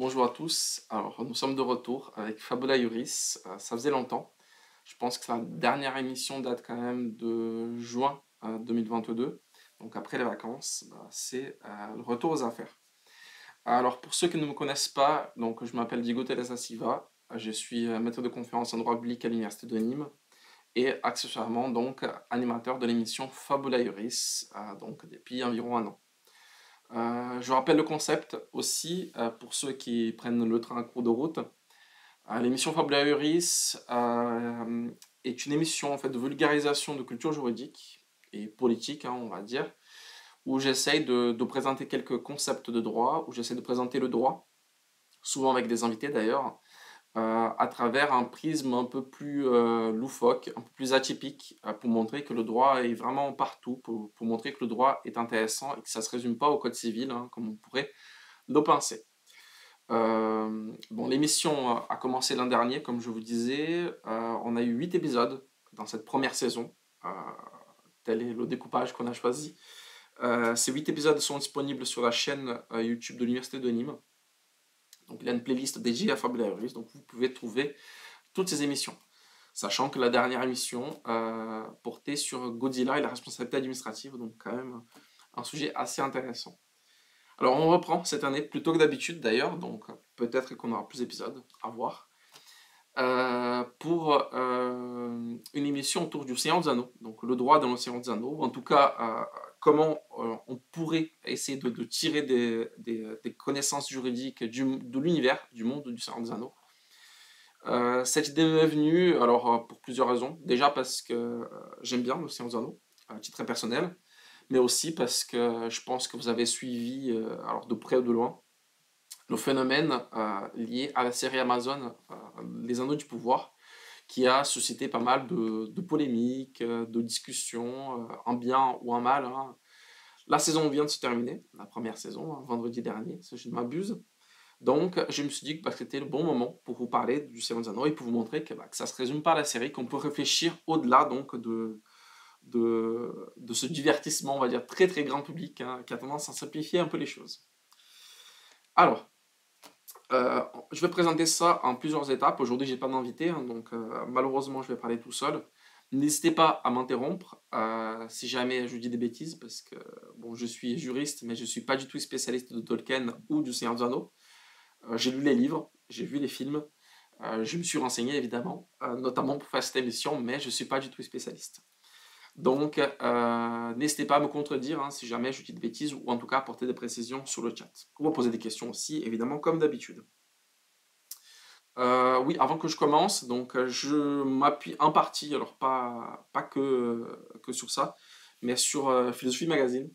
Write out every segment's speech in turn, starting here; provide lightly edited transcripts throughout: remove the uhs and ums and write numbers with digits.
Bonjour à tous. Alors, nous sommes de retour avec Fabula Iuris. Ça faisait longtemps. Je pense que la dernière émission date quand même de juin 2022. Donc, après les vacances, c'est le retour aux affaires. Alors, pour ceux qui ne me connaissent pas, donc, je m'appelle Diego Teresa Silva. Je suis maître de conférence en droit public à l'Université de Nîmes et accessoirement donc animateur de l'émission Fabula Iuris, donc depuis environ un an. Je rappelle le concept aussi pour ceux qui prennent le train à cours de route. L'émission Fabula Iuris est une émission en fait, de vulgarisation de culture juridique et politique, on va dire, où j'essaye de présenter quelques concepts de droit, où j'essaie de présenter le droit, souvent avec des invités d'ailleurs, à travers un prisme un peu plus loufoque, un peu plus atypique, pour montrer que le droit est vraiment partout, pour montrer que le droit est intéressant et que ça ne se résume pas au code civil, comme on pourrait le penser. Bon, l'émission a commencé l'an dernier, comme je vous disais. On a eu 8 épisodes dans cette première saison. Euh, Tel est le découpage qu'on a choisi. Ces 8 épisodes sont disponibles sur la chaîne YouTube de l'Université de Nîmes. Donc, il y a une playlist dédiée à Fabula Iuris, donc vous pouvez trouver toutes ces émissions. Sachant que la dernière émission portait sur Godzilla et la responsabilité administrative, donc quand même un sujet assez intéressant. Alors on reprend cette année plus tôt que d'habitude d'ailleurs, donc peut-être qu'on aura plus d'épisodes, à voir, pour une émission autour du Océan des Anneaux, donc le droit dans l'Océan des Anneaux, ou en tout cas comment on pourrait essayer de tirer des connaissances juridiques de l'univers, du monde du Océan des Anneaux. Cette idée m'est venue alors, pour plusieurs raisons. Déjà parce que j'aime bien l'Océan des Anneaux, à titre très personnel, mais aussi parce que je pense que vous avez suivi, alors de près ou de loin, le phénomène lié à la série Amazon, Les Anneaux du Pouvoir, qui a suscité pas mal de polémiques, de discussions, en bien ou en mal. La saison vient de se terminer, la première saison, vendredi dernier, si je ne m'abuse. Donc, je me suis dit que c'était le bon moment pour vous parler du Seigneur des Anneaux et pour vous montrer que ça ne se résume pas à la série, qu'on peut réfléchir au-delà donc de ce divertissement, on va dire, très très grand public, qui a tendance à simplifier un peu les choses. Alors, je vais présenter ça en plusieurs étapes. Aujourd'hui, j'ai pas d'invité, donc malheureusement, je vais parler tout seul. N'hésitez pas à m'interrompre si jamais je dis des bêtises, parce que bon, je suis juriste, mais je ne suis pas du tout spécialiste de Tolkien ou du Seigneur des Anneaux. J'ai lu les livres, j'ai vu les films, je me suis renseigné évidemment, notamment pour faire cette émission, mais je ne suis pas du tout spécialiste. Donc, n'hésitez pas à me contredire si jamais je dis des bêtises ou en tout cas apporter des précisions sur le chat. Ou me poser des questions aussi, évidemment, comme d'habitude. Oui, avant que je commence, donc je m'appuie en partie, alors pas que sur ça, mais sur Philosophie Magazine,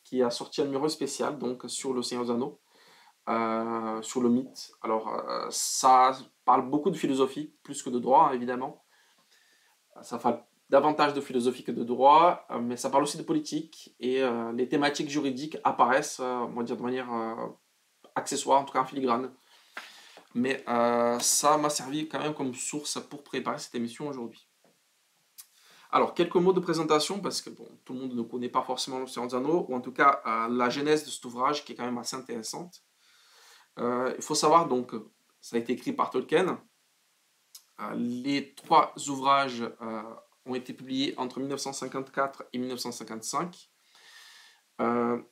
qui a sorti un numéro spécial donc sur le Seigneur des Anneaux, sur le mythe. Alors, ça parle beaucoup de philosophie, plus que de droit, évidemment. Ça parle davantage de philosophie que de droit, mais ça parle aussi de politique, et les thématiques juridiques apparaissent, on va dire, de manière accessoire, en tout cas en filigrane. Mais ça m'a servi quand même comme source pour préparer cette émission aujourd'hui. Alors, quelques mots de présentation, parce que bon, tout le monde ne connaît pas forcément l'Océan des Anneaux, ou en tout cas la genèse de cet ouvrage qui est quand même assez intéressante. Il faut savoir donc, ça a été écrit par Tolkien. Les 3 ouvrages ont été publiés entre 1954 et 1955.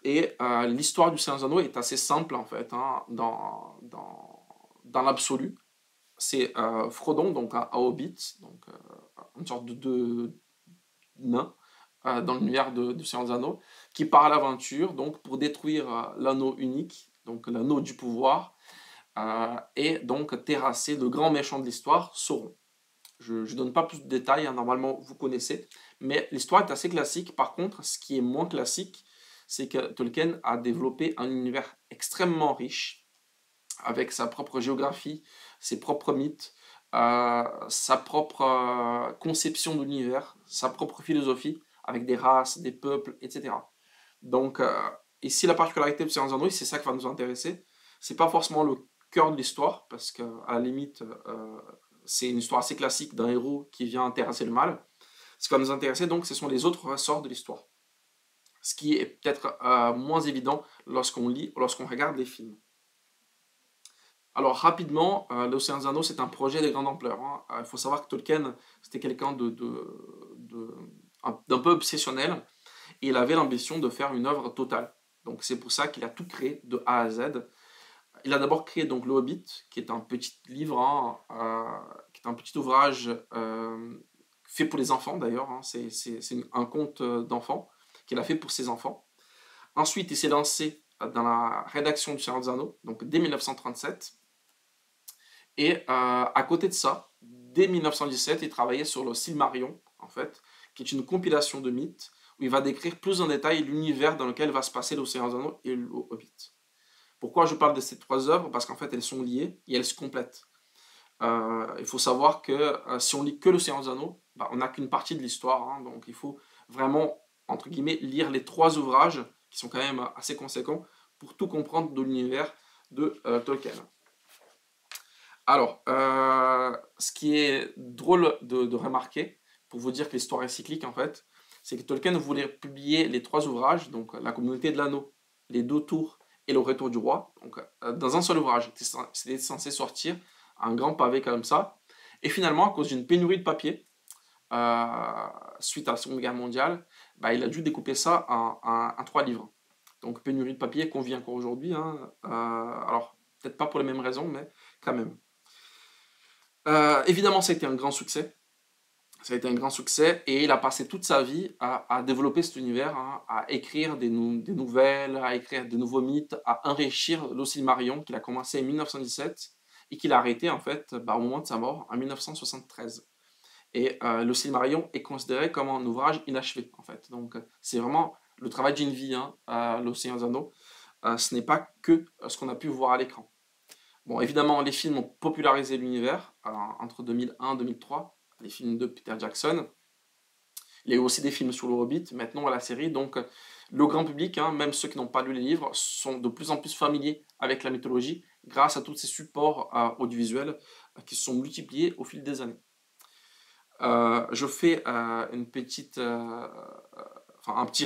L'histoire du Seigneur des Anneaux est assez simple en fait, dans l'absolu. C'est Frodon, donc un hobbit, donc une sorte de nain dans l'univers du Seigneur des Anneaux, qui part à l'aventure donc pour détruire l'anneau unique, donc l'anneau du pouvoir, et donc terrasser le grand méchant de l'histoire, Sauron. Je ne donne pas plus de détails, normalement vous connaissez, mais l'histoire est assez classique. Par contre, ce qui est moins classique, c'est que Tolkien a développé un univers extrêmement riche, avec sa propre géographie, ses propres mythes, sa propre conception de l'univers, sa propre philosophie, avec des races, des peuples, etc. Donc, ici, la particularité de Seigneur des Anneaux, c'est ça qui va nous intéresser. C'est pas forcément le cœur de l'histoire, parce qu'à la limite, c'est une histoire assez classique d'un héros qui vient terrasser le mal. Ce qui va nous intéresser, donc, ce sont les autres ressorts de l'histoire. Ce qui est peut-être moins évident lorsqu'on lit ou lorsqu'on regarde les films. Alors rapidement, l'Océan des Anneaux, c'est un projet de grande ampleur, hein. Il faut savoir que Tolkien, c'était quelqu'un d'un peu obsessionnel, et il avait l'ambition de faire une œuvre totale. Donc c'est pour ça qu'il a tout créé de A à Z. Il a d'abord créé donc le Hobbit, qui est un petit livre, hein, qui est un petit ouvrage fait pour les enfants d'ailleurs, hein. C'est un conte d'enfants qu'il a fait pour ses enfants. Ensuite, il s'est lancé dans la rédaction du Seigneur des Anneaux, donc dès 1937. Et à côté de ça, dès 1917, il travaillait sur le Silmarillion, en fait, qui est une compilation de mythes où il va décrire plus en détail l'univers dans lequel va se passer l'Océan des Anneaux et le Hobbit. Pourquoi je parle de ces trois œuvres? Parce qu'en fait, elles sont liées et elles se complètent. Il faut savoir que si on lit que l'Océan des Anneaux, bah, on n'a qu'une partie de l'histoire, hein, donc il faut vraiment, entre guillemets, lire les trois ouvrages, qui sont quand même assez conséquents, pour tout comprendre de l'univers de Tolkien. Alors, ce qui est drôle de remarquer, pour vous dire que l'histoire est cyclique en fait, c'est que Tolkien voulait publier les trois ouvrages, donc la communauté de l'anneau, les deux tours et le retour du roi, donc dans un seul ouvrage. C'était censé sortir un grand pavé comme ça. Et finalement, à cause d'une pénurie de papier, suite à la Seconde Guerre mondiale, bah, il a dû découper ça en trois livres. Donc pénurie de papier qu'on vit encore aujourd'hui, hein. Alors, peut-être pas pour les mêmes raisons, mais quand même. Évidemment, ça a été un grand succès. Ça a été un grand succès et il a passé toute sa vie à développer cet univers, hein, à écrire des nouvelles, à écrire des nouveaux mythes, à enrichir le Silmarillion qu'il a commencé en 1917 et qu'il a arrêté en fait au moment de sa mort en 1973. Et le Silmarillion est considéré comme un ouvrage inachevé en fait. Donc c'est vraiment le travail d'une vie, hein, l'Océan des Anneaux. Ce n'est pas que ce qu'on a pu voir à l'écran. Bon, évidemment, les films ont popularisé l'univers entre 2001 et 2003, les films de Peter Jackson. Il y a eu aussi des films sur le Hobbit, maintenant à la série. Donc, le grand public, hein, même ceux qui n'ont pas lu les livres, sont de plus en plus familiers avec la mythologie grâce à tous ces supports audiovisuels qui se sont multipliés au fil des années. Je fais un petit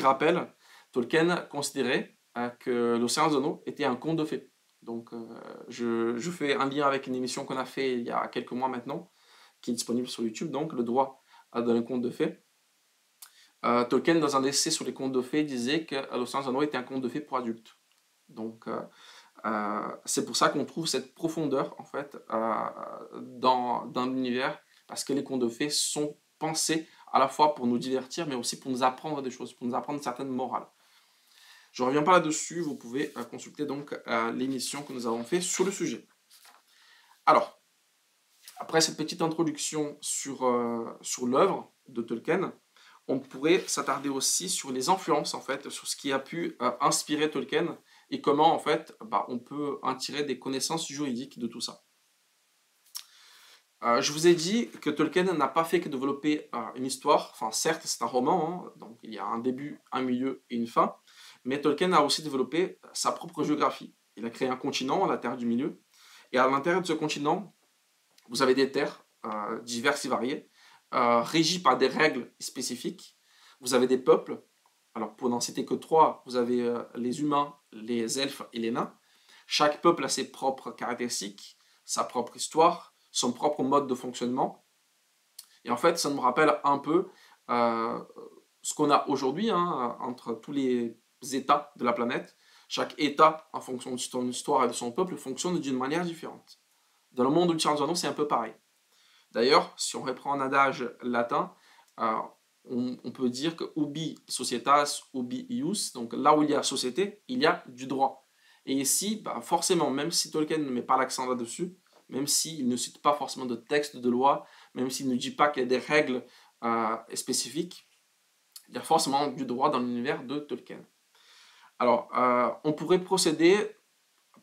rappel. Tolkien considérait que l'Océan des Anneaux était un conte de fées. Donc, je fais un lien avec une émission qu'on a fait il y a quelques mois maintenant, qui est disponible sur YouTube, donc le droit à donner un conte de fées. Tolkien, dans un essai sur les contes de fées, disait que l'Océan des Anneaux était un conte de fées pour adultes. Donc, c'est pour ça qu'on trouve cette profondeur, en fait, dans l'univers, parce que les contes de fées sont pensés à la fois pour nous divertir, mais aussi pour nous apprendre des choses, pour nous apprendre certaines morales. Je ne reviens pas là-dessus, vous pouvez consulter donc l'émission que nous avons fait sur le sujet. Alors, après cette petite introduction sur l'œuvre de Tolkien, on pourrait s'attarder aussi sur les influences, en fait, sur ce qui a pu inspirer Tolkien et comment, en fait, on peut en tirer des connaissances juridiques de tout ça. Je vous ai dit que Tolkien n'a pas fait que développer une histoire. Enfin, certes, c'est un roman, hein, donc il y a un début, un milieu et une fin. Mais Tolkien a aussi développé sa propre géographie. Il a créé un continent, la Terre du Milieu. Et à l'intérieur de ce continent, vous avez des terres diverses et variées, régies par des règles spécifiques. Vous avez des peuples. Alors, pour n'en citer que trois, vous avez les humains, les elfes et les nains. Chaque peuple a ses propres caractéristiques, sa propre histoire, son propre mode de fonctionnement. Et en fait, ça nous rappelle un peu ce qu'on a aujourd'hui, hein, entre tous les États de la planète. Chaque État, en fonction de son histoire et de son peuple, fonctionne d'une manière différente. Dans le monde du Seigneur des Anneaux, c'est un peu pareil. D'ailleurs, si on reprend un adage latin, on peut dire que ubi societas, ubi ius, donc là où il y a société, il y a du droit. Et ici, forcément, même si Tolkien ne met pas l'accent là-dessus, même s'il ne cite pas forcément de texte de loi, même s'il ne dit pas qu'il y a des règles spécifiques, il y a forcément du droit dans l'univers de Tolkien. Alors, on pourrait procéder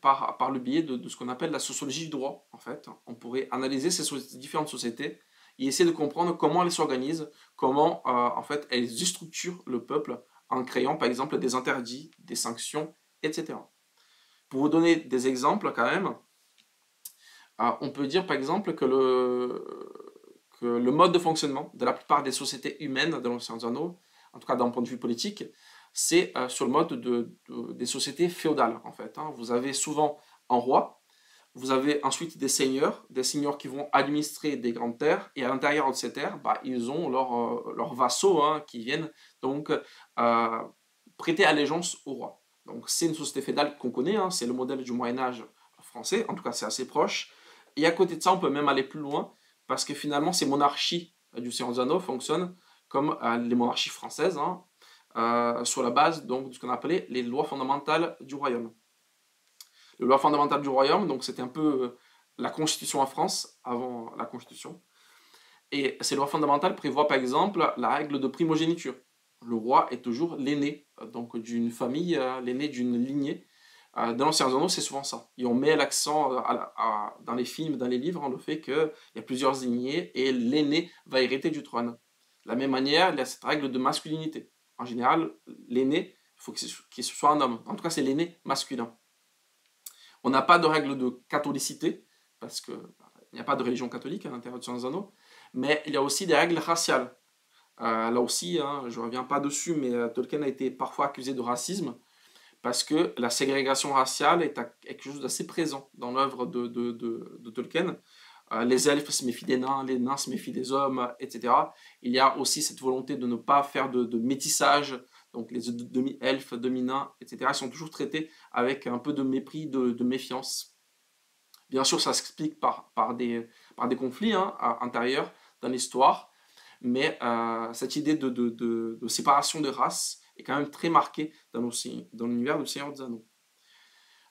par le biais de ce qu'on appelle la sociologie du droit, en fait. On pourrait analyser ces différentes sociétés et essayer de comprendre comment elles s'organisent, comment, en fait, elles structurent le peuple en créant, par exemple, des interdits, des sanctions, etc. Pour vous donner des exemples, quand même, on peut dire, par exemple, que le mode de fonctionnement de la plupart des sociétés humaines dans l'Océan des Anneaux, en tout cas d'un point de vue politique, c'est sur le mode des sociétés féodales, en fait. Hein. Vous avez souvent un roi. Vous avez ensuite des seigneurs qui vont administrer des grandes terres, et à l'intérieur de ces terres, bah, ils ont leurs vassaux, hein, qui viennent donc prêter allégeance au roi. Donc c'est une société féodale qu'on connaît, hein, c'est le modèle du Moyen-Âge français, en tout cas c'est assez proche. Et à côté de ça, on peut même aller plus loin, parce que finalement ces monarchies du Seigneur des Anneaux fonctionnent comme les monarchies françaises, hein, sur la base donc, de ce qu'on appelait les lois fondamentales du royaume. Les lois fondamentales du royaume, donc c'était un peu la constitution en France, avant la constitution. Et ces lois fondamentales prévoient par exemple la règle de primogéniture. Le roi est toujours l'aîné donc d'une famille, l'aîné d'une lignée. Dans l'Ancien Anneaux, c'est souvent ça. Et on met l'accent dans les films, dans les livres, le fait qu'il y a plusieurs lignées et l'aîné va hériter du trône. De la même manière, il y a cette règle de masculinité. En général, l'aîné, il faut qu'il soit un homme. En tout cas, c'est l'aîné masculin. On n'a pas de règle de catholicité, parce qu'il n'y a pas de religion catholique à l'intérieur de Seigneur des Anneaux, mais il y a aussi des règles raciales. Là aussi, hein, je ne reviens pas dessus, mais Tolkien a été parfois accusé de racisme, parce que la ségrégation raciale est quelque chose d'assez présent dans l'œuvre de Tolkien. Les elfes se méfient des nains, les nains se méfient des hommes, etc. Il y a aussi cette volonté de ne pas faire de métissage, donc les demi-elfes, demi-nains, etc. Ils sont toujours traités avec un peu de mépris, de méfiance. Bien sûr, ça s'explique par des conflits, hein, intérieurs dans l'histoire, mais cette idée de séparation de races est quand même très marquée dans l'univers du Seigneur des Anneaux.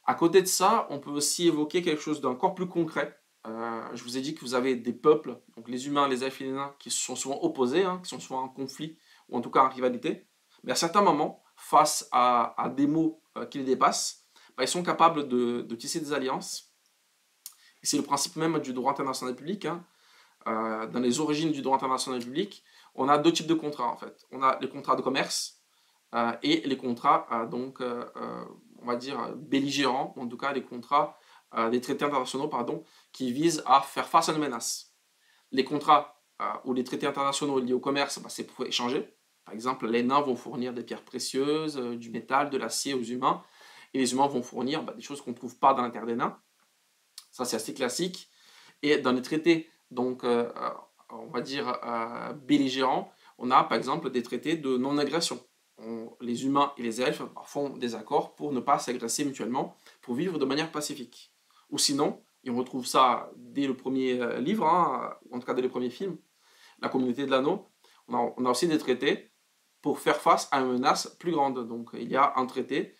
À côté de ça, on peut aussi évoquer quelque chose d'encore plus concret. Je vous ai dit que vous avez des peuples, donc les humains, les elfes et les nains, qui sont souvent opposés, hein, qui sont souvent en conflit, ou en tout cas en rivalité. Mais à certains moments, face à des maux qui les dépassent, bah, ils sont capables de tisser des alliances. Et c'est le principe même du droit international public, hein. Dans les origines du droit international public, on a deux types de contrats en fait. On a les contrats de commerce et les contrats on va dire belligérants, ou en tout cas les contrats, les traités internationaux pardon, qui visent à faire face à une menace. Les contrats ou les traités internationaux liés au commerce, bah, c'est pour échanger. Par exemple, les nains vont fournir des pierres précieuses, du métal, de l'acier aux humains, et les humains vont fournir des choses qu'on ne trouve pas dans la terre des nains. Ça, c'est assez classique. Et dans les traités, donc, on va dire, belligérants, on a par exemple des traités de non-agression. Les humains et les elfes font des accords pour ne pas s'agresser mutuellement, pour vivre de manière pacifique. Ou sinon, et on retrouve ça dès le premier livre, hein, en tout cas dès les premiers films, La Communauté de l'Anneau, on a aussi des traités pour faire face à une menace plus grande. Donc il y a un traité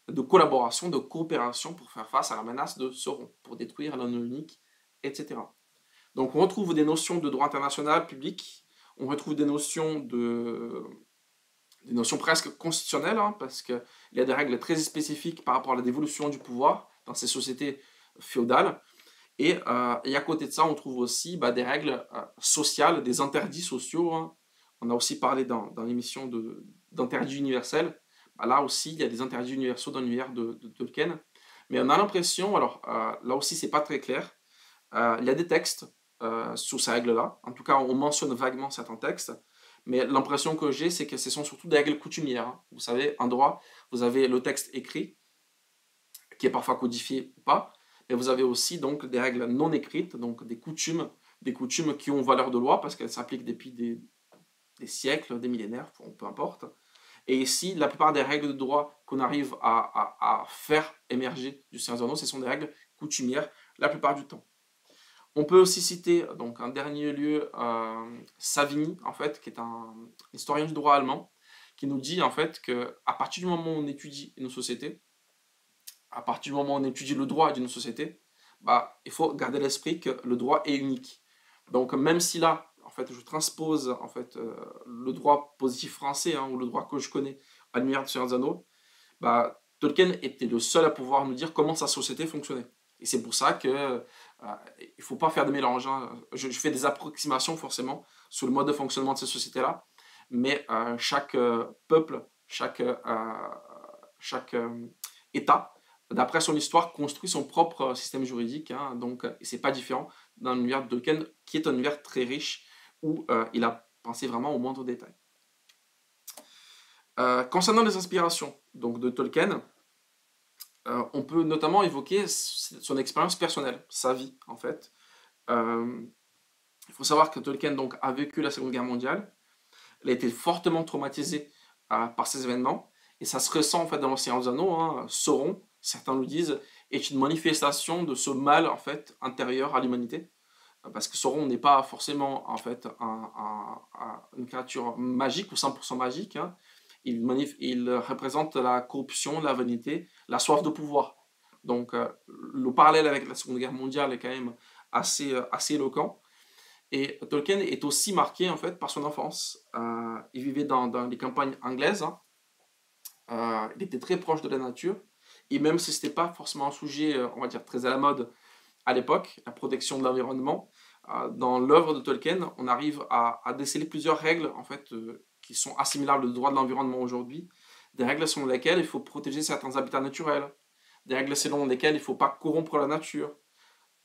de collaboration, de coopération pour faire face à la menace de Sauron, pour détruire l'anneau unique, etc. Donc on retrouve des notions de droit international public, on retrouve des notions presque constitutionnelles, hein, parce qu'il y a des règles très spécifiques par rapport à la dévolution du pouvoir dans ces sociétés féodales. Et à côté de ça, on trouve aussi des règles sociales, des interdits sociaux, hein. On a aussi parlé dans l'émission d'interdits universels. Là aussi, il y a des interdits universaux dans l'univers de Tolkien. Mais on a l'impression, alors là aussi, c'est pas très clair. Il y a des textes sur ces règles-là. En tout cas, on mentionne vaguement certains textes. Mais l'impression que j'ai, c'est que ce sont surtout des règles coutumières, hein. Vous savez, en droit, vous avez le texte écrit, qui est parfois codifié ou pas. Mais vous avez aussi donc des règles non écrites, donc des coutumes qui ont valeur de loi parce qu'elles s'appliquent depuis des siècles, des millénaires, peu importe. Et ici, la plupart des règles de droit qu'on arrive à faire émerger du Seigneur des Anneaux, ce sont des règles coutumières la plupart du temps. On peut aussi citer, donc en dernier lieu, Savigny, en fait, qui est un historien du droit allemand, qui nous dit en fait qu'à partir du moment où on étudie une société, à partir du moment où on étudie le droit d'une société, il faut garder à l'esprit que le droit est unique. Donc même si là, en fait, je transpose en fait, le droit positif français, hein, ou le droit que je connais à l'univers de Seigneur des Anneaux, Tolkien était le seul à pouvoir nous dire comment sa société fonctionnait. Et c'est pour ça que il ne faut pas faire de mélange, hein. Je fais des approximations forcément sur le mode de fonctionnement de ces sociétés-là, mais chaque peuple, chaque État, d'après son histoire, construit son propre système juridique, hein, donc, et c'est pas différent dans l'univers de Tolkien, qui est un univers très riche, où il a pensé vraiment au moindre détail. Concernant les inspirations donc, de Tolkien, On peut notamment évoquer son expérience personnelle, sa vie en fait. Euh, il faut savoir que Tolkien donc, a vécu la Seconde Guerre mondiale. Il a été fortement traumatisé par ces événements. Et ça se ressent en fait dans l'Océan des Anneaux. Hein. Sauron, certains le disent, est une manifestation de ce mal en fait intérieur à l'humanité. Parce que Sauron n'est pas forcément en fait une créature magique ou 100% magique. Hein. Il représente la corruption, la vanité, la soif de pouvoir. Donc le parallèle avec la Seconde Guerre mondiale est quand même assez éloquent. Et Tolkien est aussi marqué en fait par son enfance. Il vivait dans les campagnes anglaises. Hein. Il était très proche de la nature. Et même si ce n'était pas forcément un sujet, on va dire, très à la mode à l'époque, la protection de l'environnement, dans l'œuvre de Tolkien, on arrive à déceler plusieurs règles en fait, qui sont assimilables au droit de l'environnement aujourd'hui. Des règles selon lesquelles il faut protéger certains habitats naturels. Des règles selon lesquelles il ne faut pas corrompre la nature.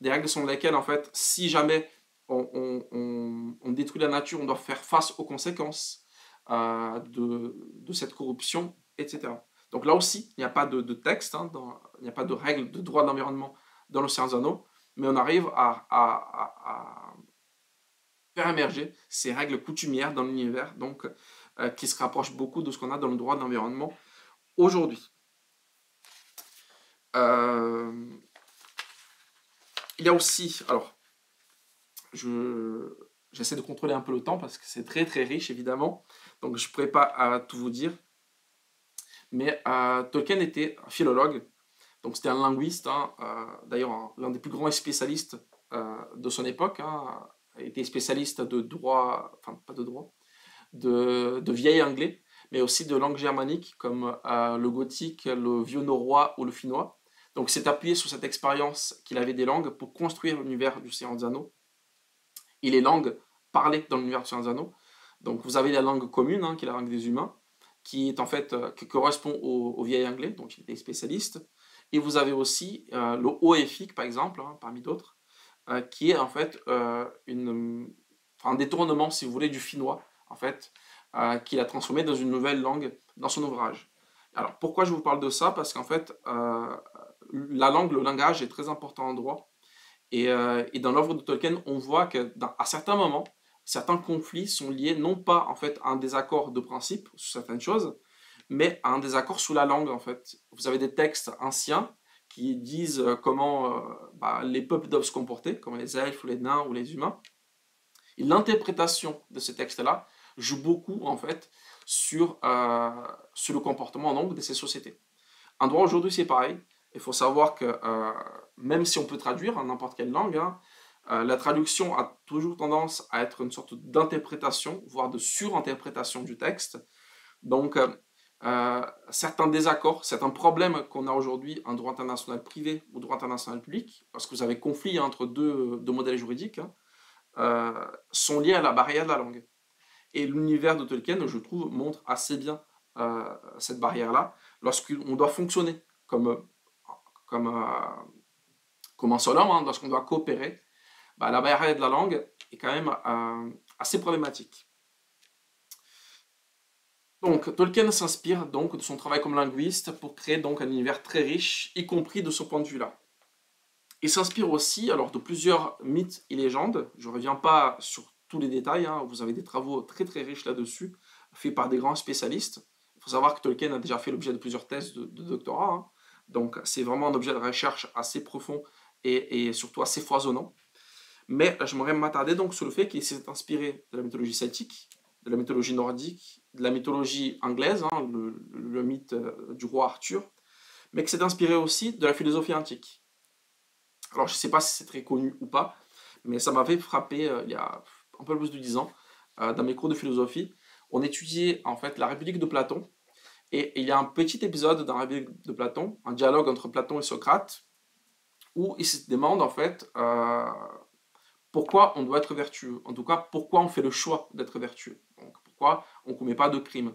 Des règles selon lesquelles, en fait, si jamais on détruit la nature, on doit faire face aux conséquences de cette corruption, etc. Donc là aussi, il n'y a pas de texte, hein, il n'y a pas de règles de droit de l'environnement dans l'Océan des Anneaux, mais on arrive à faire émerger ces règles coutumières dans l'univers, donc qui se rapprochent beaucoup de ce qu'on a dans le droit de l'environnement aujourd'hui. Il y a aussi, alors, j'essaie de contrôler un peu le temps parce que c'est très très riche évidemment, donc je ne pourrais pas tout vous dire, mais Tolkien était un philologue, donc c'était un linguiste, hein, d'ailleurs l'un des plus grands spécialistes de son époque, hein, était spécialiste de droit, enfin pas de droit, de vieil anglais, mais aussi de langues germaniques comme le gothique, le vieux norrois ou le finnois. Donc c'est appuyé sur cette expérience qu'il avait des langues pour construire l'univers du Seigneur des Anneaux et les langues parlées dans l'univers du Seigneur des Anneaux. Donc vous avez la langue commune, hein, qui est la langue des humains, qui est en fait qui correspond au vieil anglais, donc il était spécialiste. Et vous avez aussi le Oefic, par exemple, hein, parmi d'autres, qui est en fait un détournement, si vous voulez, du finnois, en fait, qu'il a transformé dans une nouvelle langue dans son ouvrage. Alors pourquoi je vous parle de ça? Parce qu'en fait, la langue, le langage est très important en droit. Et dans l'œuvre de Tolkien, on voit qu'à certains moments, certains conflits sont liés non pas en fait à un désaccord de principe sur certaines choses, mais à un désaccord sous la langue en fait. Vous avez des textes anciens qui disent comment les peuples doivent se comporter, comme les elfes, ou les nains ou les humains. Et l'interprétation de ces textes-là joue beaucoup en fait sur le comportement donc, de ces sociétés. En droit aujourd'hui c'est pareil. Il faut savoir que même si on peut traduire en n'importe quelle langue, hein, la traduction a toujours tendance à être une sorte d'interprétation, voire de surinterprétation du texte. Donc, certains désaccords, certains problèmes qu'on a aujourd'hui en droit international privé ou droit international public, parce que vous avez conflit entre deux modèles juridiques, hein, sont liés à la barrière de la langue. Et l'univers de Tolkien, je trouve, montre assez bien cette barrière-là, lorsqu'on doit fonctionner comme un seul homme, hein, lorsqu'on doit coopérer, la barrière de la langue est quand même assez problématique. Donc, Tolkien s'inspire donc de son travail comme linguiste pour créer donc un univers très riche, y compris de ce point de vue-là. Il s'inspire aussi alors de plusieurs mythes et légendes. Je ne reviens pas sur tous les détails, hein, vous avez des travaux très très riches là-dessus, faits par des grands spécialistes. Il faut savoir que Tolkien a déjà fait l'objet de plusieurs thèses de doctorat, hein. Donc c'est vraiment un objet de recherche assez profond et surtout assez foisonnant. Mais j'aimerais m'attarder donc sur le fait qu'il s'est inspiré de la mythologie celtique, de la mythologie nordique, de la mythologie anglaise, hein, le mythe du roi Arthur, mais que s'est inspiré aussi de la philosophie antique. Alors je ne sais pas si c'est très connu ou pas, mais ça m'avait frappé il y a un peu plus de 10 ans, dans mes cours de philosophie. On étudiait en fait la République de Platon, et il y a un petit épisode dans la République de Platon, un dialogue entre Platon et Socrate, où il se demande en fait pourquoi on doit être vertueux. En tout cas, pourquoi on fait le choix d'être vertueux. Donc, pourquoi on ne commet pas de crime.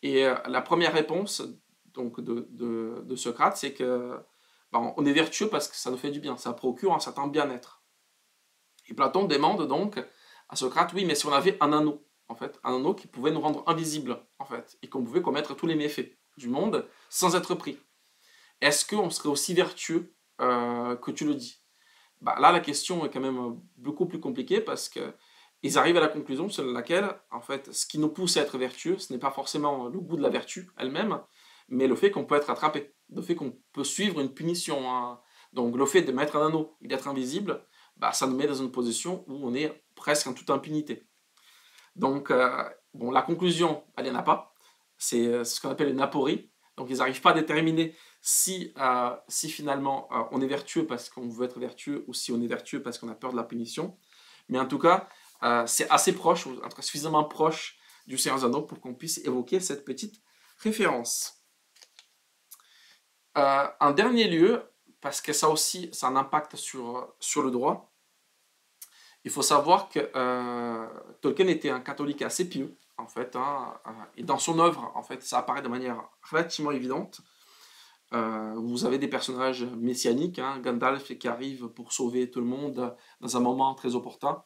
Et la première réponse donc, de Socrate, c'est que on est vertueux parce que ça nous fait du bien, ça procure un certain bien-être. Et Platon demande donc à Socrate, oui, mais si on avait un anneau, en fait, un anneau qui pouvait nous rendre invisibles, en fait, et qu'on pouvait commettre tous les méfaits du monde sans être pris. est-ce qu'on serait aussi vertueux que tu le dis? Bah, là, la question est quand même beaucoup plus compliquée parce que ils arrivent à la conclusion selon laquelle, en fait, ce qui nous pousse à être vertueux, ce n'est pas forcément le goût de la vertu elle-même, mais le fait qu'on peut être attrapé, le fait qu'on peut suivre une punition, hein. Donc le fait de mettre un anneau et d'être invisible, bah, ça nous met dans une position où on est presque en toute impunité. Donc, bon, la conclusion, elle n'y en a pas. C'est ce qu'on appelle une aporie. Donc, ils n'arrivent pas à déterminer si finalement on est vertueux parce qu'on veut être vertueux ou si on est vertueux parce qu'on a peur de la punition. Mais en tout cas, c'est assez proche, ou en tout cas suffisamment proche du Seigneur des Anneaux pour qu'on puisse évoquer cette petite référence. En dernier lieu, parce que ça aussi, ça a un impact sur le droit, il faut savoir que Tolkien était un catholique assez pieux, en fait, hein, et dans son œuvre, en fait, ça apparaît de manière relativement évidente. Vous avez des personnages messianiques, hein, Gandalf qui arrive pour sauver tout le monde dans un moment très opportun.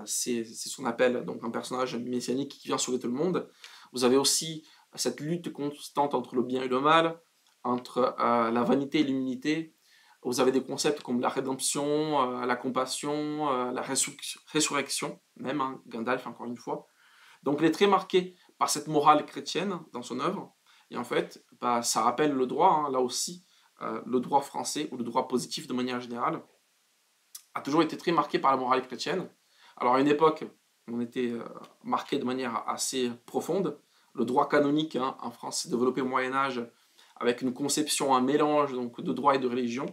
C'est ce qu'on appelle donc un personnage messianique qui vient sauver tout le monde. Vous avez aussi cette lutte constante entre le bien et le mal, entre la vanité et l'humilité. Vous avez des concepts comme la rédemption, la compassion, la résurrection, même, hein, Gandalf encore une fois. Donc il est très marqué par cette morale chrétienne dans son œuvre. Et en fait, bah, ça rappelle le droit, hein, là aussi, le droit français, ou le droit positif de manière générale, a toujours été très marqué par la morale chrétienne. Alors à une époque, on était marqué de manière assez profonde. Le droit canonique, hein, en France s'est développé au Moyen-Âge avec une conception, un mélange donc, de droit et de religion.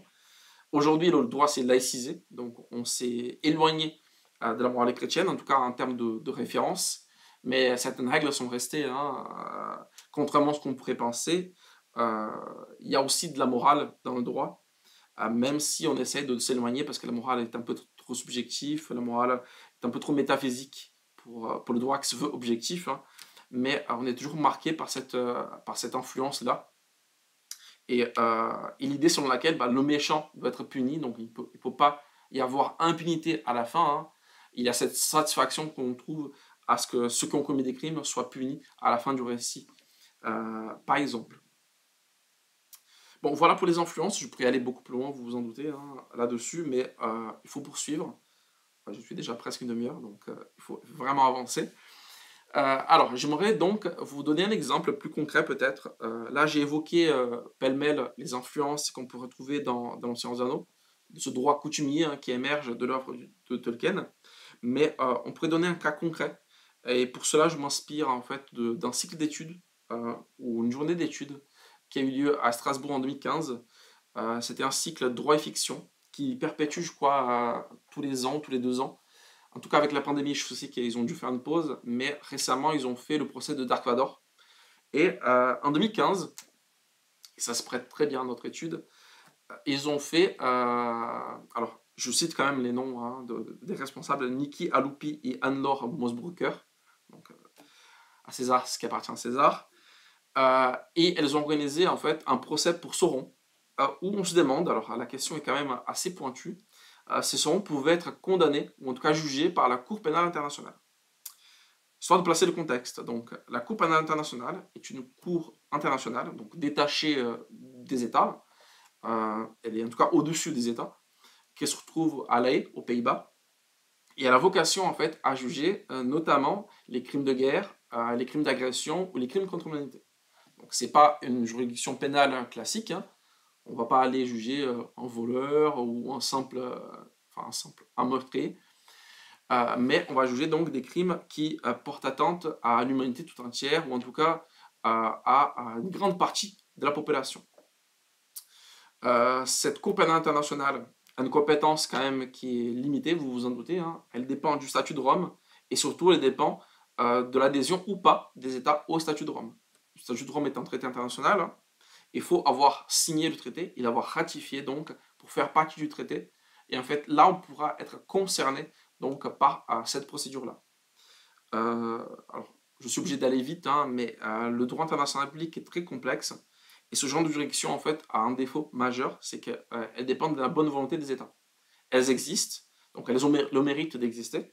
Aujourd'hui, le droit s'est laïcisé, donc on s'est éloigné de la morale chrétienne, en tout cas en termes de référence, mais certaines règles sont restées, hein, contrairement à ce qu'on pourrait penser. Il y a aussi de la morale dans le droit, même si on essaie de s'éloigner parce que la morale est un peu trop subjective, la morale est un peu trop métaphysique pour le droit qui se veut objectif, hein, mais on est toujours marqué par cette influence-là. Et l'idée selon laquelle bah, le méchant doit être puni, donc il ne peut pas y avoir impunité à la fin, hein. Il y a cette satisfaction qu'on trouve à ce que ceux qui ont commis des crimes soient punis à la fin du récit, par exemple. Bon, voilà pour les influences, je pourrais aller beaucoup plus loin, vous vous en doutez, hein, là-dessus, mais il faut poursuivre. Enfin, je suis déjà presque une demi-heure, donc il faut vraiment avancer. Alors, j'aimerais donc vous donner un exemple plus concret peut-être. Là, j'ai évoqué pêle-mêle les influences qu'on peut retrouver dans Le Seigneur des Anneaux, de ce droit coutumier, hein, qui émerge de l'œuvre de Tolkien. Mais on pourrait donner un cas concret. Et pour cela, je m'inspire en fait d'un cycle d'études ou une journée d'études qui a eu lieu à Strasbourg en 2015. C'était un cycle droit et fiction qui perpétue, je crois, tous les ans, tous les 2 ans. En tout cas, avec la pandémie, je sais qu'ils ont dû faire une pause, mais récemment, ils ont fait le procès de Dark Vador. Et en 2015, et ça se prête très bien à notre étude, ils ont fait, alors je cite quand même les noms, hein, des responsables, Niki Aloupi et Anne-Laure Mosbrucker, donc à César ce qui appartient à César, et elles ont organisé en fait un procès pour Sauron, où on se demande, alors la question est quand même assez pointue, si Sauron pouvait être condamné, ou en tout cas jugé par la Cour pénale internationale. Histoire de placer le contexte, donc la Cour pénale internationale est une cour internationale, donc détachée des États, elle est en tout cas au-dessus des États, qui se retrouve à La Haye, aux Pays-Bas, et elle a vocation en fait à juger notamment les crimes de guerre, les crimes d'agression ou les crimes contre l'humanité. Donc c'est pas une juridiction pénale classique, hein. On va pas aller juger un voleur ou un meurtrier, mais on va juger donc des crimes qui portent atteinte à l'humanité tout entière, ou en tout cas à une grande partie de la population. Cette Cour pénale internationale a une compétence quand même qui est limitée, vous vous en doutez, hein. Elle dépend du statut de Rome, et surtout elle dépend de l'adhésion ou pas des États au statut de Rome. Le statut de Rome est un traité international, hein. Il faut avoir signé le traité et l'avoir ratifié donc pour faire partie du traité. Et en fait, là, on pourra être concerné donc par cette procédure-là. Alors, je suis obligé d'aller vite, hein, mais le droit international public est très complexe. Et ce genre de juridiction, en fait, a un défaut majeur, c'est qu'elles dépendent de la bonne volonté des États. Elles existent, donc elles ont le mérite d'exister.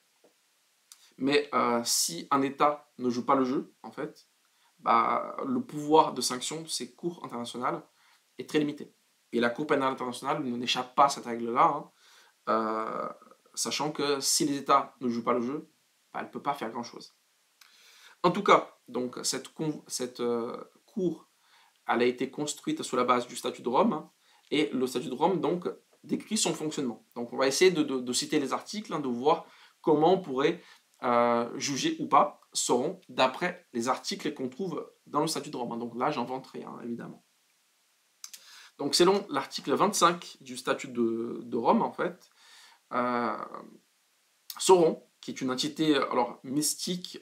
Mais si un État ne joue pas le jeu, en fait, bah, le pouvoir de sanction, c'est Cour internationale. est très limitée. Et la Cour pénale internationale n'échappe pas à cette règle-là, hein, sachant que si les États ne jouent pas le jeu, bah, elle ne peut pas faire grand-chose. En tout cas, donc, cette cour, elle a été construite sur la base du statut de Rome, hein, et le statut de Rome donc, décrit son fonctionnement. Donc on va essayer de citer les articles, hein, de voir comment on pourrait juger ou pas Sauron d'après les articles qu'on trouve dans le statut de Rome. Donc là, j'invente rien, évidemment. Donc selon l'article 25 du statut de Rome, en fait, euh, Sauron, qui est une entité alors, mystique,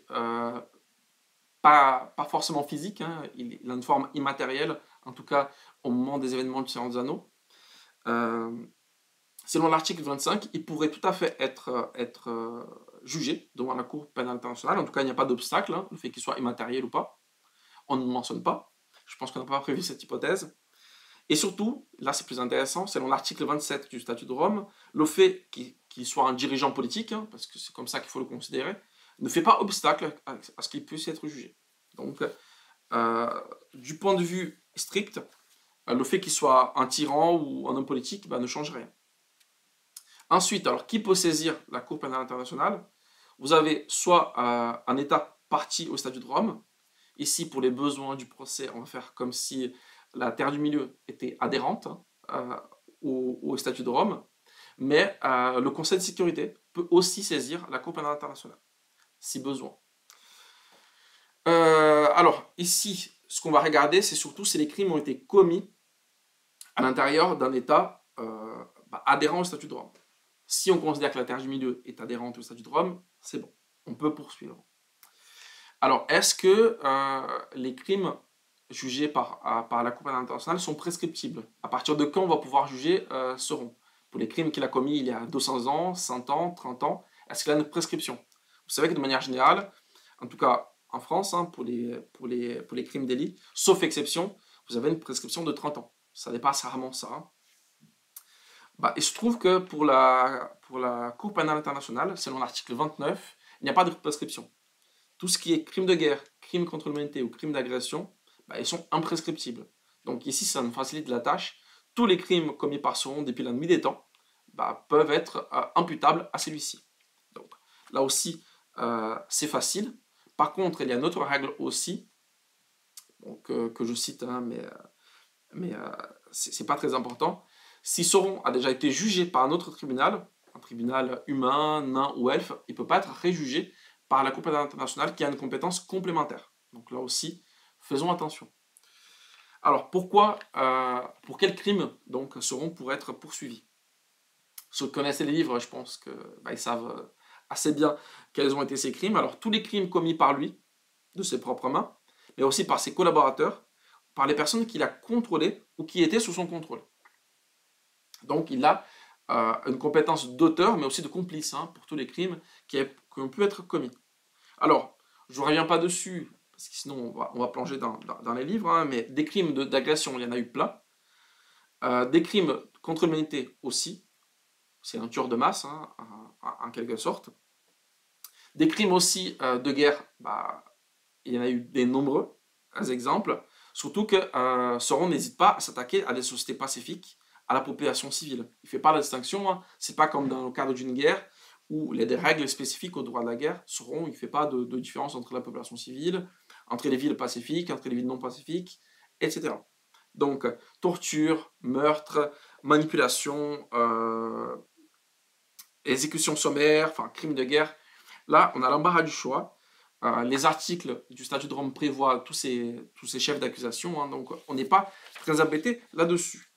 pas forcément physique, hein, il a une forme immatérielle, en tout cas au moment des événements du Seigneur des Anneaux. Selon l'article 25, il pourrait tout à fait être jugé devant la Cour pénale internationale. En tout cas, il n'y a pas d'obstacle, hein, le fait qu'il soit immatériel ou pas. On ne mentionne pas. Je pense qu'on n'a pas prévu cette hypothèse. Et surtout, là c'est plus intéressant, selon l'article 27 du statut de Rome, le fait qu'il soit un dirigeant politique, hein, parce que c'est comme ça qu'il faut le considérer, ne fait pas obstacle à ce qu'il puisse être jugé. Donc, du point de vue strict, le fait qu'il soit un tyran ou un homme politique ne change rien. Ensuite, alors qui peut saisir la Cour pénale internationale? Vous avez soit un État parti au statut de Rome. Ici, pour les besoins du procès, on va faire comme si la Terre du Milieu était adhérente au statut de Rome. Mais le Conseil de sécurité peut aussi saisir la Cour pénale internationale, si besoin. Alors, ici, ce qu'on va regarder, c'est surtout si les crimes ont été commis à l'intérieur d'un État adhérent au statut de Rome. Si on considère que la Terre du Milieu est adhérente au statut de Rome, c'est bon, on peut poursuivre. Alors, est-ce que les crimes jugés par la Cour pénale internationale sont prescriptibles? À partir de quand on va pouvoir juger Sauron? Pour les crimes qu'il a commis il y a 200 ans, 100 ans, 30 ans, est-ce qu'il a une prescription? Vous savez que de manière générale, en tout cas en France, hein, pour les crimes d'élite, sauf exception, vous avez une prescription de 30 ans. Ça dépasse rarement ça. Hein. Il se trouve que pour la Cour pénale internationale, selon l'article 29, il n'y a pas de prescription. Tout ce qui est crime de guerre, crime contre l'humanité ou crime d'agression, ils sont imprescriptibles. Donc ici, ça nous facilite la tâche. Tous les crimes commis par Sauron depuis la nuit des temps peuvent être imputables à celui-ci. Donc là aussi, c'est facile. Par contre, il y a une autre règle aussi, que je cite, hein, mais c'est pas très important. Si Sauron a déjà été jugé par un autre tribunal, un tribunal humain, nain ou elfe, il ne peut pas être réjugé par la Cour pénale internationale qui a une compétence complémentaire. Donc là aussi, faisons attention. Alors pourquoi, pour quel crime donc Sauron pourrait être poursuivi? Ceux qui connaissent les livres, je pense qu'ils savent assez bien quels ont été ces crimes. Alors tous les crimes commis par lui, de ses propres mains, mais aussi par ses collaborateurs, par les personnes qu'il a contrôlées ou qui étaient sous son contrôle. Donc il a une compétence d'auteur, mais aussi de complice, hein, pour tous les crimes qui ont pu être commis. Alors, je ne reviens pas dessus, parce que sinon on va plonger dans les livres, hein, mais des crimes d'agression, il y en a eu plein. Des crimes contre l'humanité aussi, c'est un tueur de masse, hein, en quelque sorte. Des crimes aussi de guerre, il y en a eu des nombreux exemples, surtout que Sauron n'hésite pas à s'attaquer à des sociétés pacifiques, à la population civile. Il ne fait pas la distinction, hein. C'est pas comme dans le cadre d'une guerre où il y a des règles spécifiques au droit de la guerre. Sauron, il ne fait pas de différence entre la population civile, entre les villes pacifiques, entre les villes non pacifiques, etc. Donc, torture, meurtre, manipulation, exécution sommaire, enfin, crimes de guerre. Là, on a l'embarras du choix. Les articles du statut de Rome prévoient tous ces chefs d'accusation, hein, donc on n'est pas très embêté là-dessus.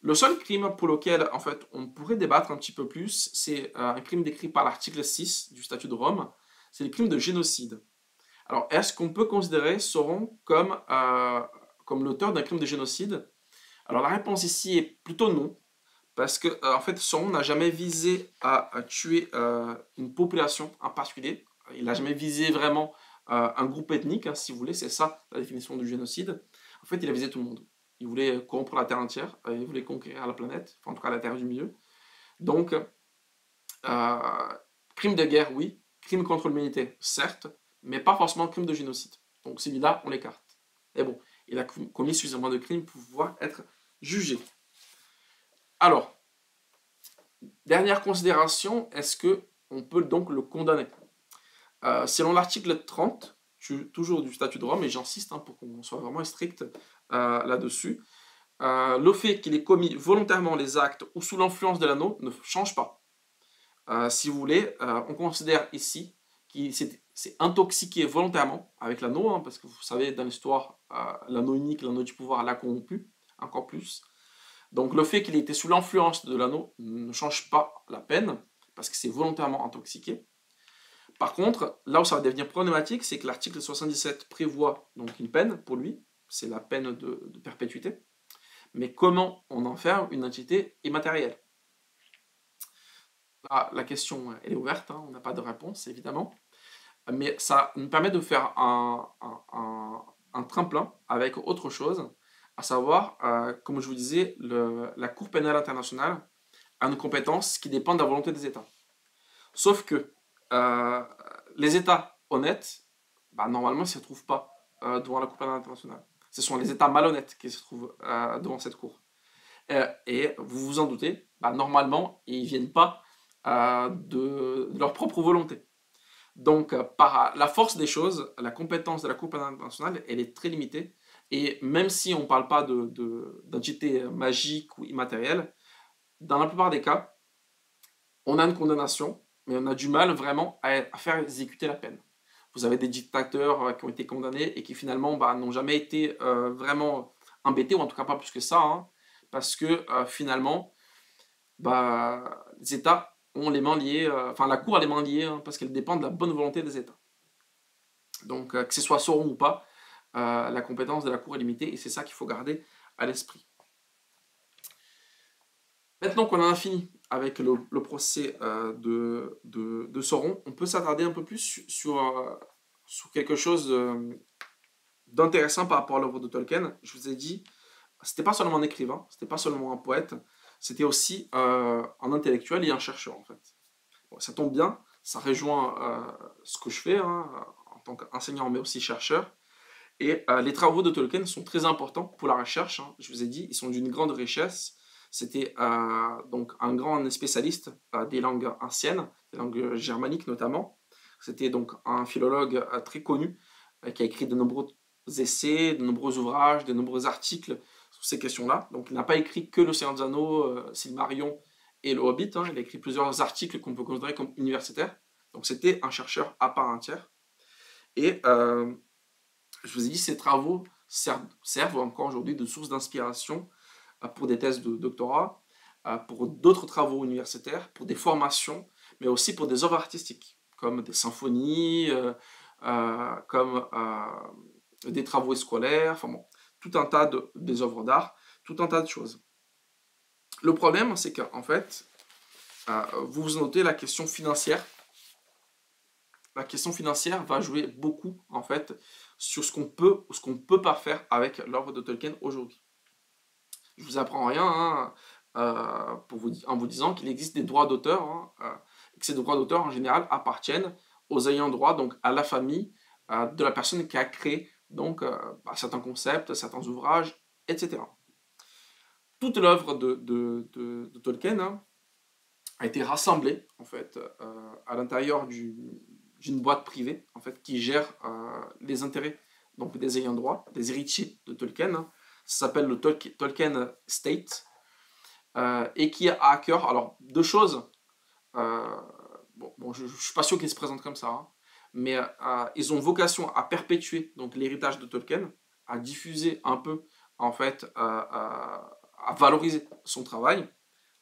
Le seul crime pour lequel, en fait, on pourrait débattre un petit peu plus, c'est un crime décrit par l'article 6 du statut de Rome, c'est le crime de génocide. Alors, est-ce qu'on peut considérer Sauron comme l'auteur d'un crime de génocide? Alors, la réponse ici est plutôt non, parce que, en fait, Sauron n'a jamais visé à tuer une population en particulier. Il n'a jamais visé vraiment un groupe ethnique, hein, si vous voulez, c'est ça la définition du génocide. En fait, il a visé tout le monde. Il voulait corrompre la Terre entière, il voulait conquérir la planète, enfin en tout cas la Terre du Milieu. Donc, crime de guerre, oui, crime contre l'humanité, certes, mais pas forcément crime de génocide. Donc celui-là, on l'écarte. Et bon, il a commis suffisamment de crimes pour pouvoir être jugé. Alors, dernière considération, est-ce qu'on peut donc le condamner? Selon l'article 30, toujours du statut de Rome, et j'insiste pour qu'on soit vraiment strict là-dessus, le fait qu'il ait commis volontairement les actes ou sous l'influence de l'anneau ne change pas. Si vous voulez, on considère ici qu'il s'est intoxiqué volontairement avec l'anneau, parce que vous savez, dans l'histoire, l'anneau unique, l'anneau du pouvoir l'a corrompu, encore plus. Donc le fait qu'il ait été sous l'influence de l'anneau ne change pas la peine, parce que c'est volontairement intoxiqué. Par contre, là où ça va devenir problématique, c'est que l'article 77 prévoit donc une peine pour lui, c'est la peine de perpétuité. Mais comment on en fait une entité immatérielle? Là, la question elle est ouverte, on n'a pas de réponse évidemment, mais ça nous permet de faire un tremplin avec autre chose, à savoir, comme je vous disais, la Cour pénale internationale a une compétence qui dépend de la volonté des États. Sauf que les États honnêtes, normalement, ils ne se trouvent pas devant la Cour pénale internationale. Ce sont les États malhonnêtes qui se trouvent devant cette Cour. Et vous vous en doutez, normalement, ils ne viennent pas de leur propre volonté. Donc, par la force des choses, la compétence de la Cour pénale internationale, elle est très limitée. Et même si on ne parle pas d'entité magique ou immatérielle, dans la plupart des cas, on a une condamnation, mais on a du mal vraiment à faire exécuter la peine. Vous avez des dictateurs qui ont été condamnés et qui finalement n'ont jamais été vraiment embêtés, ou en tout cas pas plus que ça, parce que finalement, les États ont les mains liées, la Cour a les mains liées, parce qu'elle dépend de la bonne volonté des États. Donc, que ce soit Sauron ou pas, la compétence de la Cour est limitée, et c'est ça qu'il faut garder à l'esprit. Maintenant qu'on en a fini avec le procès de Sauron, on peut s'attarder un peu plus sur quelque chose d'intéressant par rapport à l'œuvre de Tolkien. Je vous ai dit, c'était pas seulement un écrivain, c'était pas seulement un poète, c'était aussi un intellectuel et un chercheur en fait. Bon, ça tombe bien, ça rejoint ce que je fais en tant qu'enseignant mais aussi chercheur. Et les travaux de Tolkien sont très importants pour la recherche. Je vous ai dit, ils sont d'une grande richesse. C'était donc un grand spécialiste des langues anciennes, des langues germaniques notamment. C'était donc un philologue très connu qui a écrit de nombreux essais, de nombreux ouvrages, de nombreux articles sur ces questions-là. Donc il n'a pas écrit que Le Seigneur des Anneaux, Silmarillion et Le Hobbit. Il a écrit plusieurs articles qu'on peut considérer comme universitaires. Donc c'était un chercheur à part entière. Et je vous ai dit, ces travaux servent encore aujourd'hui de source d'inspiration pour des thèses de doctorat, pour d'autres travaux universitaires, pour des formations, mais aussi pour des œuvres artistiques, comme des symphonies, comme des travaux scolaires, tout un tas des œuvres d'art, tout un tas de choses. Le problème, c'est qu'en fait, vous notez la question financière. La question financière va jouer beaucoup, en fait, sur ce qu'on peut ou ce qu'on ne peut pas faire avec l'œuvre de Tolkien aujourd'hui. Je vous apprends rien en vous disant qu'il existe des droits d'auteur, et que ces droits d'auteur, en général, appartiennent aux ayants droit, donc à la famille de la personne qui a créé donc, certains concepts, certains ouvrages, etc. Toute l'œuvre de Tolkien a été rassemblée, en fait, à l'intérieur d'une boîte privée en fait, qui gère les intérêts donc, des ayants droit, des héritiers de Tolkien. Ça s'appelle le Tolkien State et qui a à cœur, alors deux choses, je ne suis pas sûr qu'ils se présentent comme ça, mais ils ont vocation à perpétuer donc l'héritage de Tolkien, à diffuser un peu, en fait, à valoriser son travail.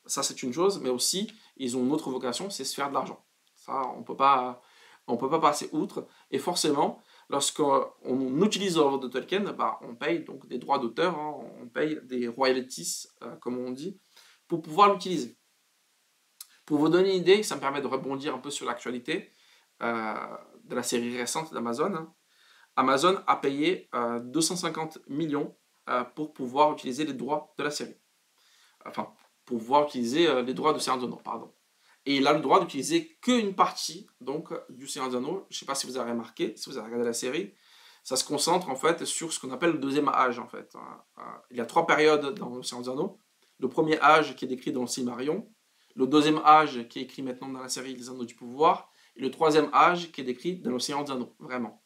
Ça, c'est une chose, mais aussi, ils ont une autre vocation, c'est se faire de l'argent. Ça, on ne peut pas passer outre. Et forcément, lorsqu'on utilise l'œuvre de Tolkien, on paye donc des droits d'auteur, on paye des royalties, comme on dit, pour pouvoir l'utiliser. Pour vous donner une idée, ça me permet de rebondir un peu sur l'actualité de la série récente d'Amazon. Amazon a payé 250 millions pour pouvoir utiliser les droits de la série. Enfin, pour pouvoir utiliser les droits de Seigneur des Anneaux, pardon. Et il a le droit d'utiliser qu'une partie donc, du Seigneur des Anneaux. Je ne sais pas si vous avez remarqué, si vous avez regardé la série, ça se concentre en fait sur ce qu'on appelle le deuxième âge en fait. Il y a 3 périodes dans Le Seigneur des Anneaux. Le premier âge qui est décrit dans le Silmarillion, le deuxième âge qui est écrit maintenant dans la série Les Anneaux du Pouvoir, et le troisième âge qui est décrit dans Le Seigneur des Anneaux, vraiment.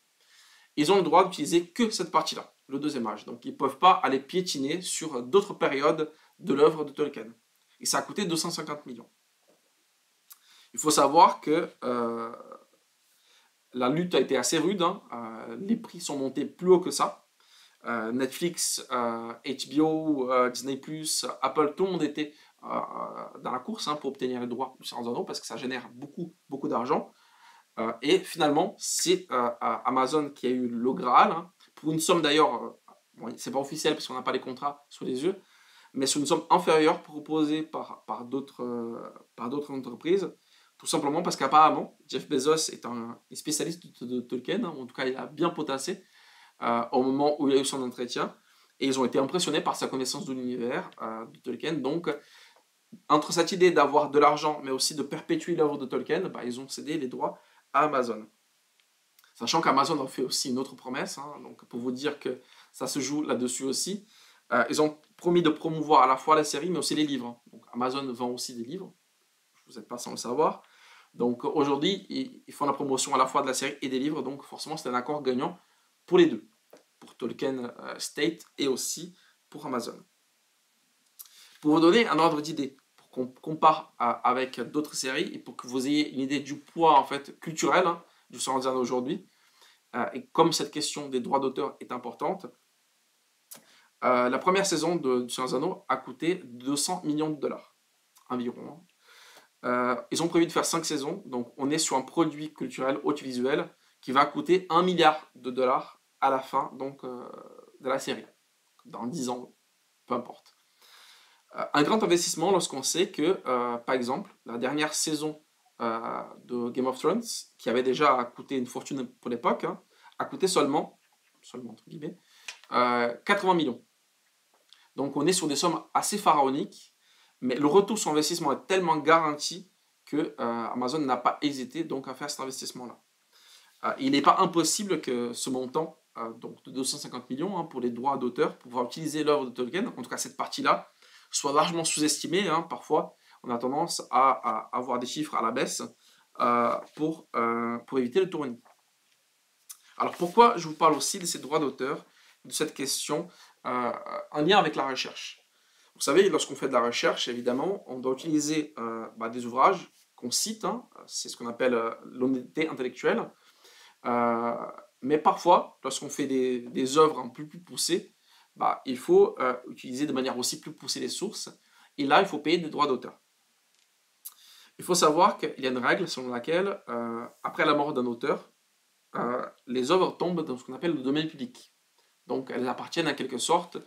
Ils ont le droit d'utiliser que cette partie-là, le deuxième âge. Donc ils ne peuvent pas aller piétiner sur d'autres périodes de l'œuvre de Tolkien. Et ça a coûté 250 millions. Il faut savoir que la lutte a été assez rude, hein. Les prix sont montés plus haut que ça. Netflix, HBO, Disney+, Apple, tout le monde était dans la course hein, pour obtenir les droits du Seigneur des Anneaux parce que ça génère beaucoup, beaucoup d'argent. Et finalement, c'est Amazon qui a eu le Graal, hein, pour une somme d'ailleurs, bon, c'est pas officiel parce qu'on n'a pas les contrats sous les yeux, mais sur une somme inférieure proposée par d'autres entreprises, tout simplement parce qu'apparemment, Jeff Bezos est un spécialiste de Tolkien, hein, en tout cas il a bien potassé au moment où il a eu son entretien, et ils ont été impressionnés par sa connaissance de l'univers de Tolkien. Donc, entre cette idée d'avoir de l'argent, mais aussi de perpétuer l'œuvre de Tolkien, bah, ils ont cédé les droits à Amazon. Sachant qu'Amazon a fait aussi une autre promesse, hein, donc pour vous dire que ça se joue là-dessus aussi. Ils ont promis de promouvoir à la fois la série, mais aussi les livres. Hein. Donc Amazon vend aussi des livres, vous n'êtes pas sans le savoir. Donc aujourd'hui, ils font la promotion à la fois de la série et des livres, donc forcément c'est un accord gagnant pour les deux, pour Tolkien State et aussi pour Amazon. Pour vous donner un ordre d'idée, pour qu'on compare avec d'autres séries et pour que vous ayez une idée du poids en fait culturel hein, du Seigneur des Anneaux aujourd'hui, et comme cette question des droits d'auteur est importante, la première saison du Seigneur des Anneaux a coûté 200 millions de dollars environ. Ils ont prévu de faire 5 saisons, donc on est sur un produit culturel audiovisuel qui va coûter 1 milliard de dollars à la fin donc, de la série, dans 10 ans, peu importe. Un grand investissement lorsqu'on sait que, par exemple, la dernière saison de Game of Thrones, qui avait déjà coûté une fortune pour l'époque, hein, a coûté seulement entre guillemets, 80 millions. Donc on est sur des sommes assez pharaoniques, mais le retour sur investissement est tellement garanti que Amazon n'a pas hésité donc à faire cet investissement-là. Il n'est pas impossible que ce montant, donc de 250 millions hein, pour les droits d'auteur, pour pouvoir utiliser l'œuvre de Tolkien, en tout cas cette partie-là, soit largement sous-estimée. Hein, parfois, on a tendance à avoir des chiffres à la baisse pour éviter le tournis. Alors pourquoi je vous parle aussi de ces droits d'auteur, de cette question en lien avec la recherche? Vous savez, lorsqu'on fait de la recherche, évidemment, on doit utiliser des ouvrages qu'on cite, hein, c'est ce qu'on appelle l'honnêteté intellectuelle, mais parfois, lorsqu'on fait des œuvres un peu plus poussées, il faut utiliser de manière aussi plus poussée les sources, et là, il faut payer des droits d'auteur. Il faut savoir qu'il y a une règle selon laquelle, après la mort d'un auteur, les œuvres tombent dans ce qu'on appelle le domaine public. Donc elles appartiennent en quelque sorte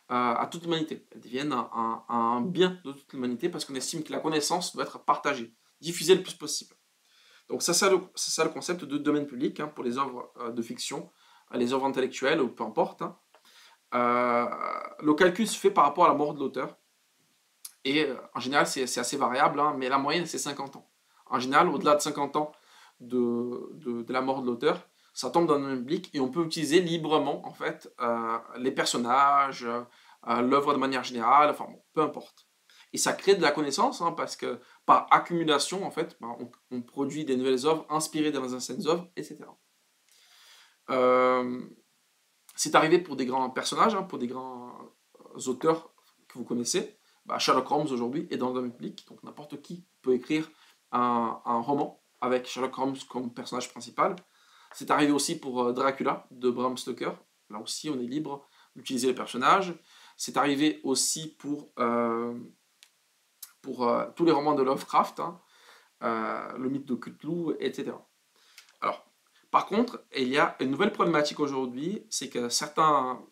à toute l'humanité. Elles deviennent un bien de toute l'humanité parce qu'on estime que la connaissance doit être partagée, diffusée le plus possible. Donc c'est ça le concept de domaine public hein, pour les œuvres de fiction, les œuvres intellectuelles ou peu importe. Hein. Le calcul se fait par rapport à la mort de l'auteur. Et en général, c'est assez variable, hein, mais la moyenne, c'est 50 ans. En général, au-delà de 50 ans de la mort de l'auteur, ça tombe dans le domaine public et on peut utiliser librement, en fait, les personnages, l'œuvre de manière générale, enfin bon, peu importe. Et ça crée de la connaissance, hein, parce que par accumulation, en fait, on produit des nouvelles œuvres inspirées dans les anciennes œuvres, etc. C'est arrivé pour des grands personnages, hein, pour des grands auteurs que vous connaissez. Sherlock Holmes aujourd'hui est dans le domaine public, donc n'importe qui peut écrire un roman avec Sherlock Holmes comme personnage principal. C'est arrivé aussi pour Dracula de Bram Stoker. Là aussi, on est libre d'utiliser les personnages. C'est arrivé aussi pour tous les romans de Lovecraft, hein, le mythe de Cthulhu, etc. Alors, par contre, il y a une nouvelle problématique aujourd'hui, c'est que certains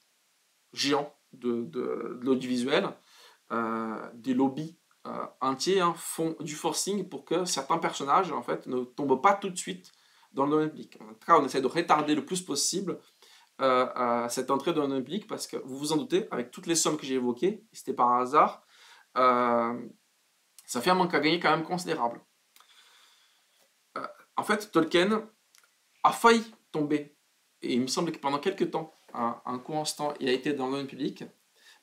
géants de l'audiovisuel, des lobbies entiers hein, font du forcing pour que certains personnages en fait ne tombent pas tout de suite dans le domaine public. En tout cas, on essaie de retarder le plus possible cette entrée dans le domaine public parce que vous vous en doutez, avec toutes les sommes que j'ai évoquées, c'était par hasard, ça fait un manque à gagner quand même considérable. En fait, Tolkien a failli tomber et il me semble que pendant quelques temps, un court instant, il a été dans le domaine public,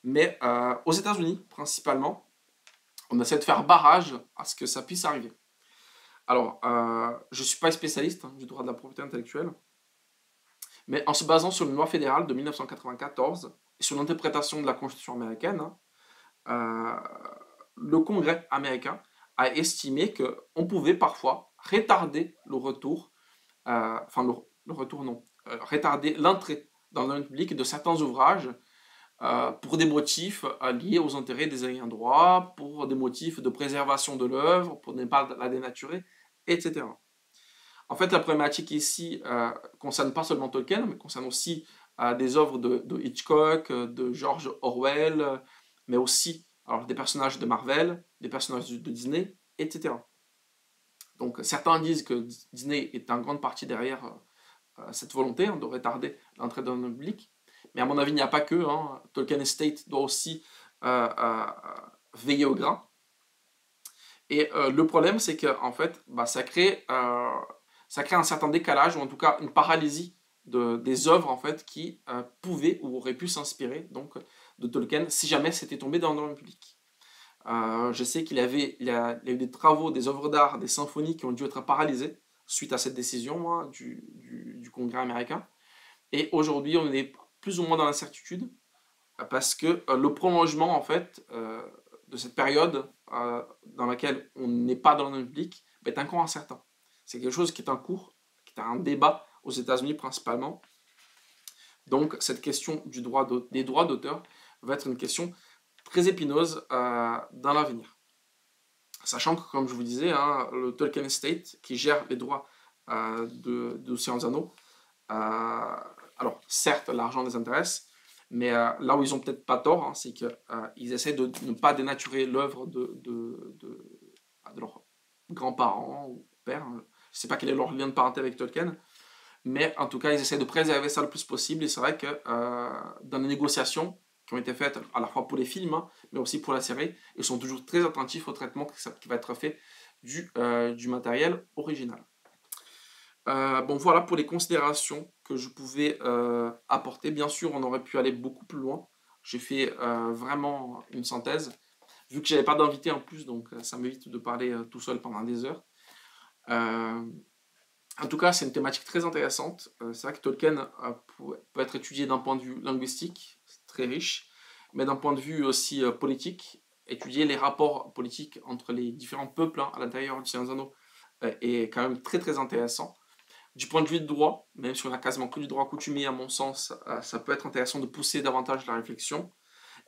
mais aux États-Unis principalement, on essaie de faire barrage à ce que ça puisse arriver. Alors, je ne suis pas spécialiste du droit de la propriété intellectuelle, mais en se basant sur une loi fédérale de 1994 et sur l'interprétation de la Constitution américaine, le Congrès américain a estimé qu'on pouvait parfois retarder le retour, retarder l'entrée dans le domaine public de certains ouvrages pour des motifs liés aux intérêts des ayants droit, pour des motifs de préservation de l'œuvre, pour ne pas la dénaturer, etc. En fait, la problématique ici concerne pas seulement Tolkien, mais concerne aussi des œuvres de Hitchcock, de George Orwell, mais aussi alors, des personnages de Marvel, des personnages de Disney, etc. Donc certains disent que Disney est en grande partie derrière cette volonté de retarder l'entrée dans le public, mais à mon avis, il n'y a pas que. Tolkien Estate doit aussi veiller au grain. Et le problème, c'est que en fait, ça crée un certain décalage, ou en tout cas une paralysie des œuvres en fait, qui pouvaient ou auraient pu s'inspirer donc, de Tolkien si jamais c'était tombé dans le domaine public. Je sais qu'il y a eu des travaux, des œuvres d'art, des symphonies qui ont dû être paralysées suite à cette décision du Congrès américain. Et aujourd'hui, on est plus ou moins dans l'incertitude parce que le prolongement en fait, de cette période dans laquelle on n'est pas dans le public est encore incertain. C'est quelque chose qui est en cours, qui est un débat aux États-Unis principalement. Donc cette question des droits d'auteur va être une question très épineuse dans l'avenir. Sachant que, comme je vous disais, le Tolkien Estate, qui gère les droits d'Océans Anneaux, alors certes l'argent les intéresse, mais là où ils ont peut-être pas tort, c'est qu'ils essaient de ne pas dénaturer l'œuvre de leurs grands-parents ou pères. Je ne sais pas quel est leur lien de parenté avec Tolkien, mais en tout cas ils essaient de préserver ça le plus possible. Et c'est vrai que dans les négociations qui ont été faites à la fois pour les films, mais aussi pour la série, ils sont toujours très attentifs au traitement qui va être fait du matériel original. Bon, voilà pour les considérations que je pouvais apporter. Bien sûr, on aurait pu aller beaucoup plus loin. J'ai fait vraiment une synthèse, vu que j'avais pas d'invité en plus, donc ça m'évite de parler tout seul pendant des heures. En tout cas, c'est une thématique très intéressante. C'est vrai que Tolkien peut être étudié d'un point de vue linguistique, c'est très riche, mais d'un point de vue aussi politique, étudier les rapports politiques entre les différents peuples à l'intérieur du Seigneur des Anneaux est quand même très très intéressant. Du point de vue de droit, même si on a quasiment que du droit coutumier à mon sens, ça peut être intéressant de pousser davantage la réflexion.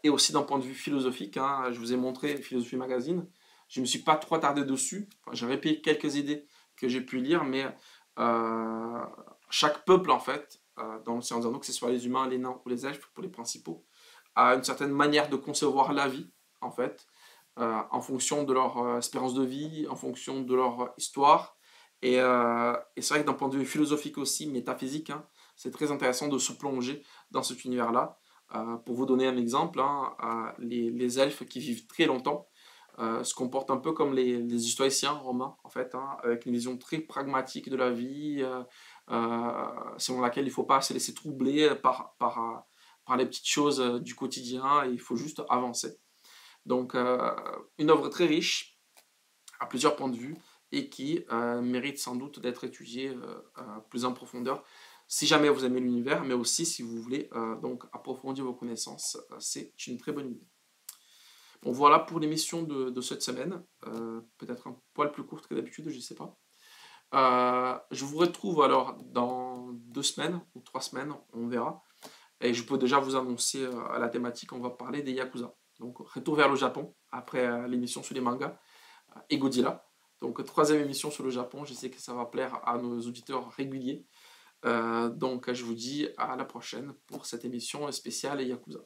Et aussi d'un point de vue philosophique, je vous ai montré Philosophie Magazine, je ne me suis pas trop attardé dessus, j'ai répété quelques idées que j'ai pu lire, mais chaque peuple en fait, dans le Seigneur des Anneaux, que ce soit les humains, les nains ou les elfes pour les principaux, a une certaine manière de concevoir la vie en fait, en fonction de leur espérance de vie, en fonction de leur histoire. Et c'est vrai que d'un point de vue philosophique aussi, métaphysique, c'est très intéressant de se plonger dans cet univers-là. Pour vous donner un exemple, les elfes qui vivent très longtemps se comportent un peu comme les stoïciens romains, en fait, avec une vision très pragmatique de la vie, selon laquelle il ne faut pas se laisser troubler par les petites choses du quotidien, et il faut juste avancer. Donc, une œuvre très riche, à plusieurs points de vue, et qui mérite sans doute d'être étudiée plus en profondeur, si jamais vous aimez l'univers, mais aussi si vous voulez donc approfondir vos connaissances, c'est une très bonne idée. Bon, voilà pour l'émission de cette semaine, peut-être un poil plus courte que d'habitude, je ne sais pas. Je vous retrouve alors dans 2 semaines ou 3 semaines, on verra. Et je peux déjà vous annoncer à la thématique, on va parler des Yakuza. Donc, retour vers le Japon, après l'émission sur les mangas, et Godzilla. Donc, 3e émission sur le Japon, je sais que ça va plaire à nos auditeurs réguliers. Donc, je vous dis à la prochaine pour cette émission spéciale Yakuza.